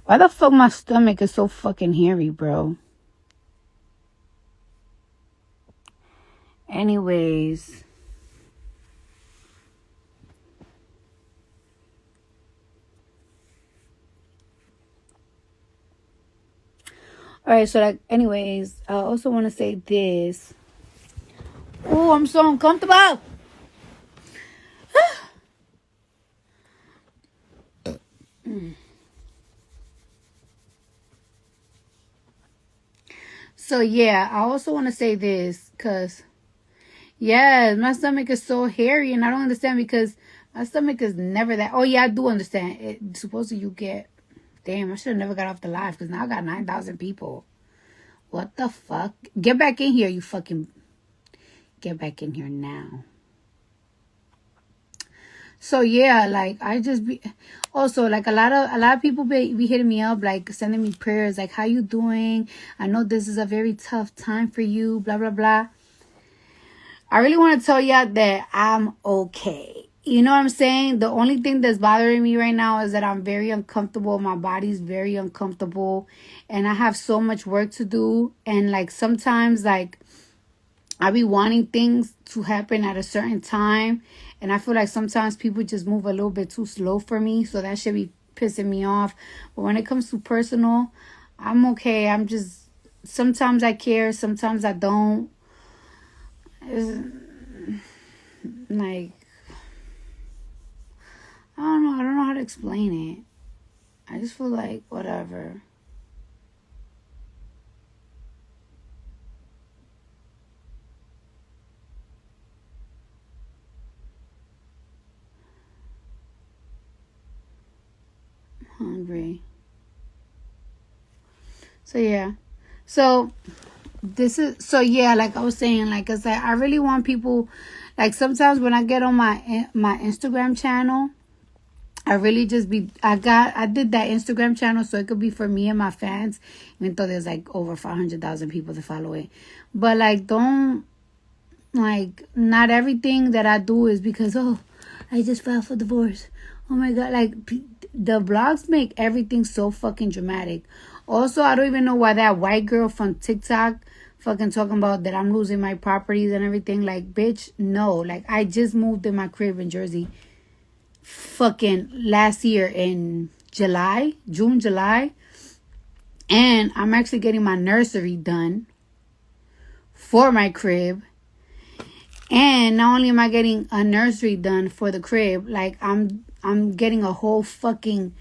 Why the fuck my stomach is so fucking hairy, bro? Anyways. Alright, so like, anyways, I also want to say this. Oh, I'm so uncomfortable. So yeah, I also want to say this because yeah, my stomach is so hairy, and I don't understand because my stomach is never that. Oh yeah, I do understand. It's supposed to you get. Damn, I should have never got off the live because now I got 9,000 people. What the fuck? Get back in here, you fucking. Get back in here now. So yeah, like I just be also like a lot of people be hitting me up, like sending me prayers, like how you doing? I know this is a very tough time for you, blah blah blah. I really want to tell y'all that I'm okay. You know what I'm saying? The only thing that's bothering me right now is that I'm very uncomfortable. My body's very uncomfortable, and I have so much work to do. And like sometimes, like I be wanting things to happen at a certain time, and I feel like sometimes people just move a little bit too slow for me, so that should be pissing me off. But when it comes to personal, I'm okay. I'm just sometimes I care, sometimes I don't. It's like I don't know. I don't know how to explain it. I just feel like whatever. Hungry. So yeah. So this is so yeah. Like I was saying, like I said, I really want people. Like sometimes when I get on my Instagram channel, I really just be I did that Instagram channel so it could be for me and my fans, even though there's like over 500,000 people to follow it. But like don't like not everything that I do is because oh I just filed for divorce. Oh my god, like the blogs make everything so fucking dramatic. Also, I don't even know why that white girl from TikTok fucking talking about that I'm losing my properties and everything. Like, bitch, no. Like I just moved in my crib in Jersey fucking last year in June, July. And I'm actually getting my nursery done for my crib. And not only am I getting a nursery done for the crib, like I'm getting a whole fucking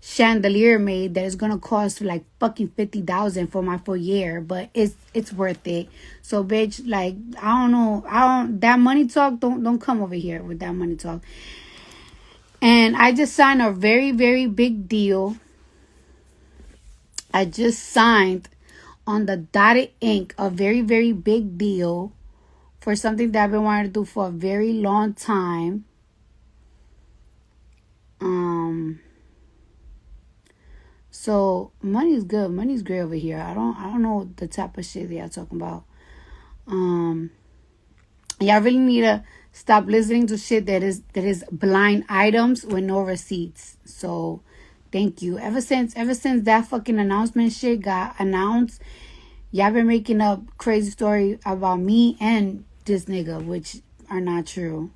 chandelier made that is gonna cost like fucking 50,000 for my foyer, but it's worth it. So bitch, like I don't know, I don't that money talk. Don't come over here with that money talk. And I just signed a very, very big deal. I just signed on the dotted ink a very, very big deal for something that I've been wanting to do for a very long time. So money's good. Money's great over here. I don't know the type of shit that y'all talking about. Y'all really need to stop listening to shit that is blind items with no receipts. So thank you. Ever since that fucking announcement shit got announced, y'all been making up crazy stories about me and this nigga, which are not true.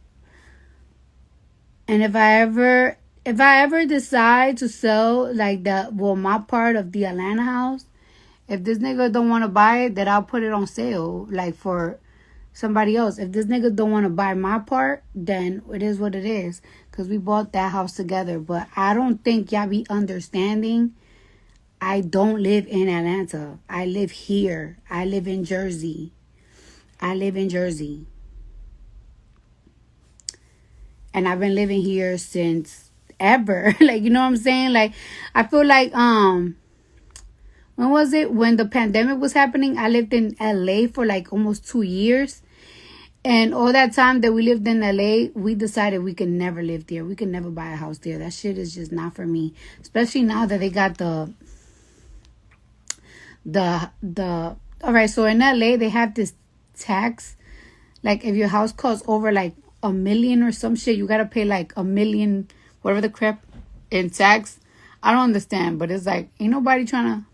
And if I ever decide to sell like my part of the Atlanta house, if this nigga don't want to buy it, then I'll put it on sale like for somebody else. If this nigga don't want to buy my part, then it is what it is. Because we bought that house together. But I don't think y'all be understanding. I don't live in Atlanta. I live here. I live in Jersey. And I've been living here since ever. Like, you know what I'm saying? Like, I feel like, when was it? When the pandemic was happening, I lived in LA for like almost 2 years. And all that time that we lived in LA, we decided we could never live there. We could never buy a house there. That shit is just not for me. Especially now that they got all right, so in LA they have this tax. Like if your house costs over like $1 million or some shit, you gotta pay like $1 million, whatever the crap, in tax. I don't understand, but it's like ain't nobody trying to.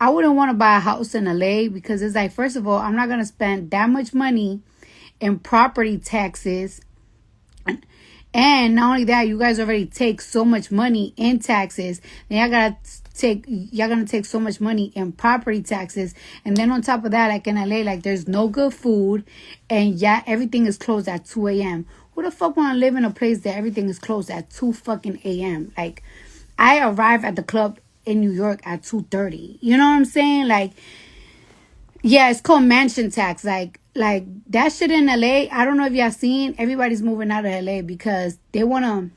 I wouldn't want to buy a house in LA because it's like, first of all, I'm not gonna spend that much money in property taxes. And not only that, you guys already take so much money in taxes. Then y'all gonna take so much money in property taxes. And then on top of that, like in LA, like there's no good food and yeah, everything is closed at 2 a.m. Who the fuck wanna live in a place that everything is closed at 2 fucking a.m.? Like I arrive at the club in New York at 2:30. You know what I'm saying? Like, yeah, it's called mansion tax. Like that shit in LA. I don't know if y'all seen. Everybody's moving out of LA because they wanna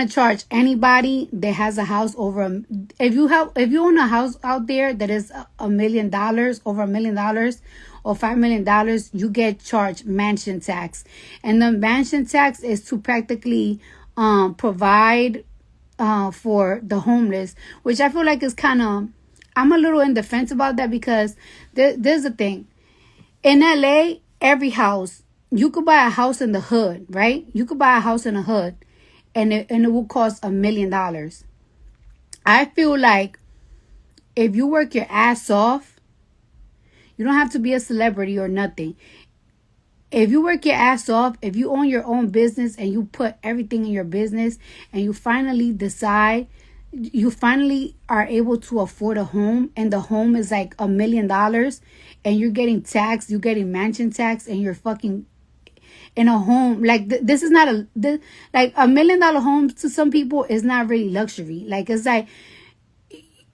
charge anybody that has a house over. If you own a house out there that is $1 million, over $1 million, or $5 million, you get charged mansion tax, and the mansion tax is to practically provide for the homeless, which I feel like is kind of. I'm a little in defense about that because there's the thing. In LA, every house, you could buy a house in the hood, right? You could buy a house in the hood and it will cost $1 million. I feel like if you work your ass off, you don't have to be a celebrity or nothing. If you work your ass off, if you own your own business and you put everything in your business and you finally decide, you finally are able to afford a home and the home is like $1 million and you're getting taxed, you're getting mansion tax and you're fucking in a home. Like this is not like $1 million home to some people is not really luxury. Like it's like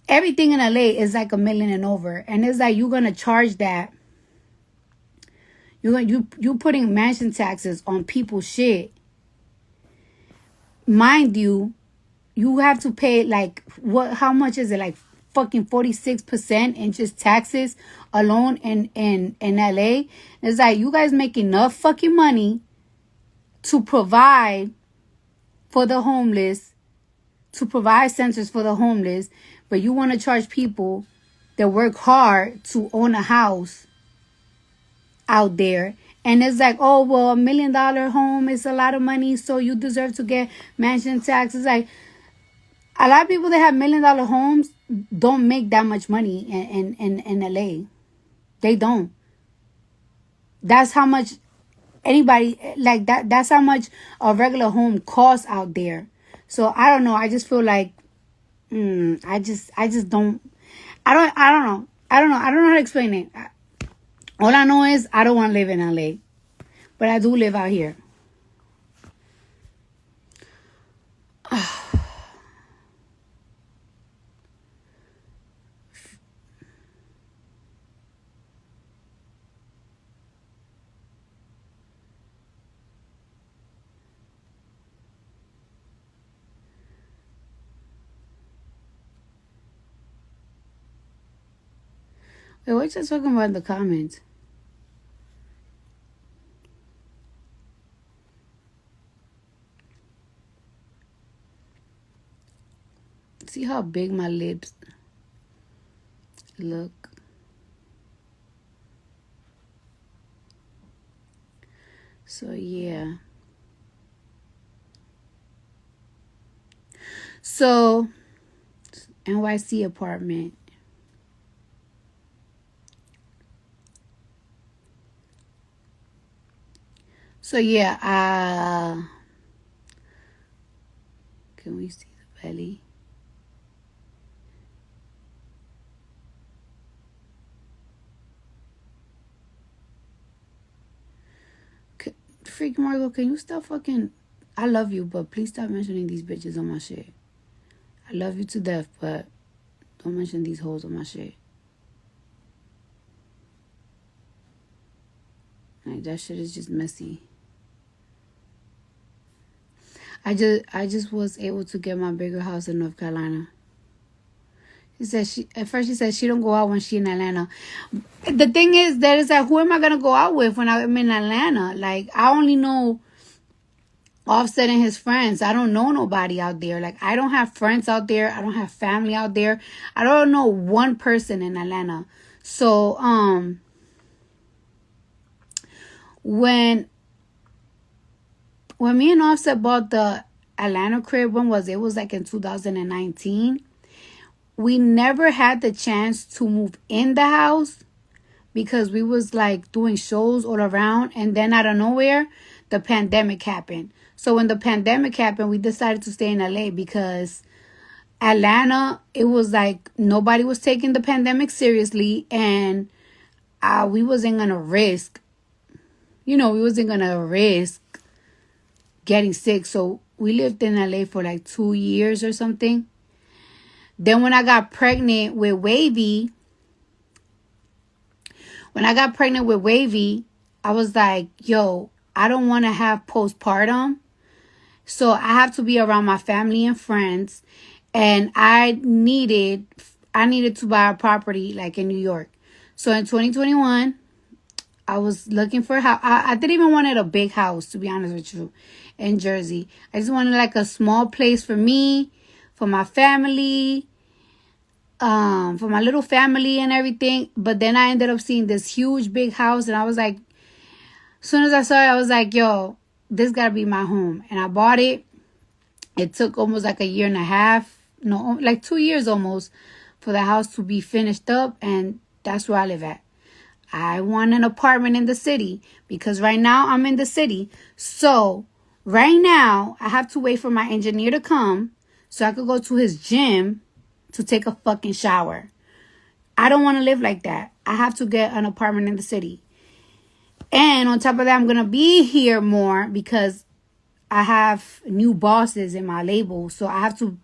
everything in LA is like $1 million and over. And it's like you're going to charge that. You putting mansion taxes on people's shit. Mind you, you have to pay like how much is it? Like fucking 46% in just taxes alone in LA. It's like you guys make enough fucking money to provide for the homeless, to provide centers for the homeless, but you want to charge people that work hard to own a house out there. And it's like, oh, well, $1 million home is a lot of money, so you deserve to get mansion taxes. Like, a lot of people that have $1 million homes don't make that much money in LA. They don't. That's how much anybody, like, that's how much a regular home costs out there. So, I don't know. I just feel like, I just don't, I don't know. I don't know how to explain it. All I know is I don't want to live in LA. But I do live out here. Wait, what you talking about in the comments? See how big my lips look? So, yeah. So, NYC apartment. So, yeah. Can we see the belly? Freak Margot, can you stop fucking... I love you, but please stop mentioning these bitches on my shit. I love you to death, but don't mention these hoes on my shit. Like, that shit is just messy. I just was able to get my bigger house in North Carolina. At first she said she don't go out when she in Atlanta. The thing is that is like, who am I gonna go out with when I'm in Atlanta? Like, I only know Offset and his friends. I don't know nobody out there. Like, I don't have friends out there. I don't have family out there. I don't know one person in Atlanta. So when me and Offset bought the Atlanta crib, when was it? It was like in 2019. We never had the chance to move in the house because we was like doing shows all around, and then out of nowhere the pandemic happened. So when the pandemic happened, we decided to stay in LA because Atlanta, it was like nobody was taking the pandemic seriously, and we wasn't gonna risk, we wasn't gonna risk getting sick. So we lived in LA for like 2 years or something. Then when I got pregnant with Wavy, I was like, yo, I don't want to have postpartum. So I have to be around my family and friends. And I needed to buy a property like in New York. So in 2021, I was looking for a house. I didn't even wanted a big house, to be honest with you, in Jersey. I just wanted like a small place for me, for my family, for my little family and everything. But then I ended up seeing this huge big house, and I was like, as soon as I saw it, I was like, yo, this gotta be my home. And I bought it. It took almost like a year and a half, no, like 2 years almost, for the house to be finished up, and that's where I live at. I want an apartment in the city because right now I'm in the city. So right now I have to wait for my engineer to come so I could go to his gym to take a fucking shower. I don't want to live like that. I have to get an apartment in the city. And on top of that, I'm going to be here more because I have new bosses in my label. So I have to,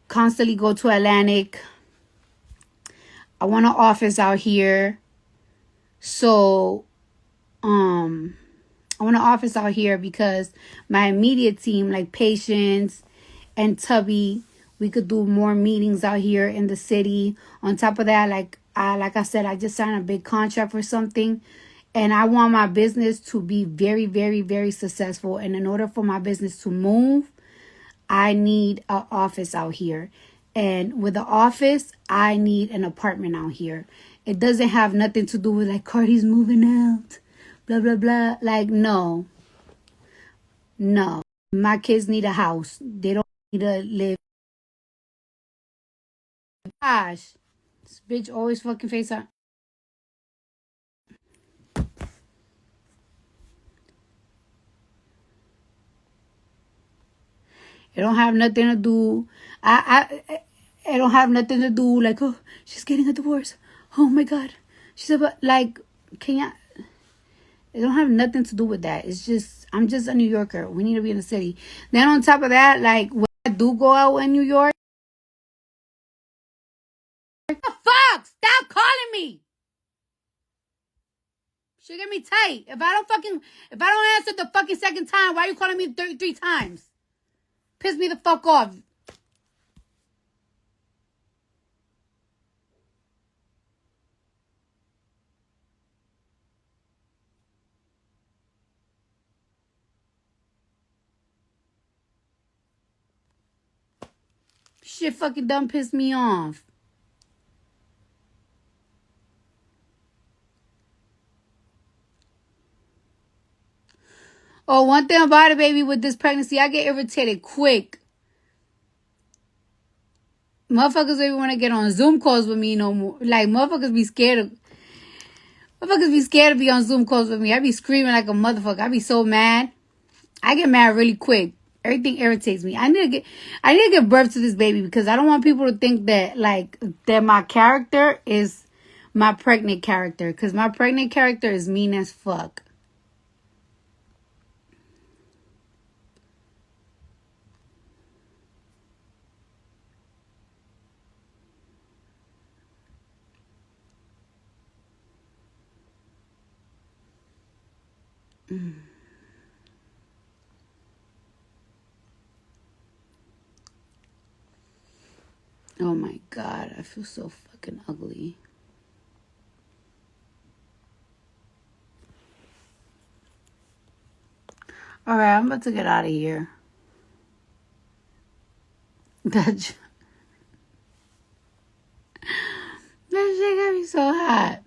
constantly go to Atlantic. I want an office out here. So, I want an office out here because my immediate team, like Patience and Tubby, we could do more meetings out here in the city. On top of that, like I said, I just signed a big contract for something, and I want my business to be very, very, very successful. And in order for my business to move, I need an office out here. And with the office, I need an apartment out here. It doesn't have nothing to do with like Cardi's moving out, blah, blah, blah. Like, no. My kids need a house. They don't need to live. Gosh, this bitch always fucking face up. It don't have nothing to do. It don't have nothing to do like, oh, she's getting a divorce. Oh my God. She's about like, can you? It don't have nothing to do with that. It's just, I'm just a New Yorker. We need to be in the city. Then on top of that, like when I do go out in New York, what the fuck? Stop calling me. She get me tight. If I don't answer the fucking second time, why are you calling me 33 times? Piss me the fuck off. Shit fucking done pissed me off. Oh, one thing about it, baby, with this pregnancy, I get irritated quick. Motherfuckers don't even want to get on Zoom calls with me no more. Like, motherfuckers be scared to be on Zoom calls with me. I be screaming like a motherfucker. I be so mad. I get mad really quick. Everything irritates me. I need to give birth to this baby because I don't want people to think that my character is my pregnant character, because my pregnant character is mean as fuck. Oh my God, I feel so fucking ugly. All right, I'm about to get out of here. That shit got me so hot.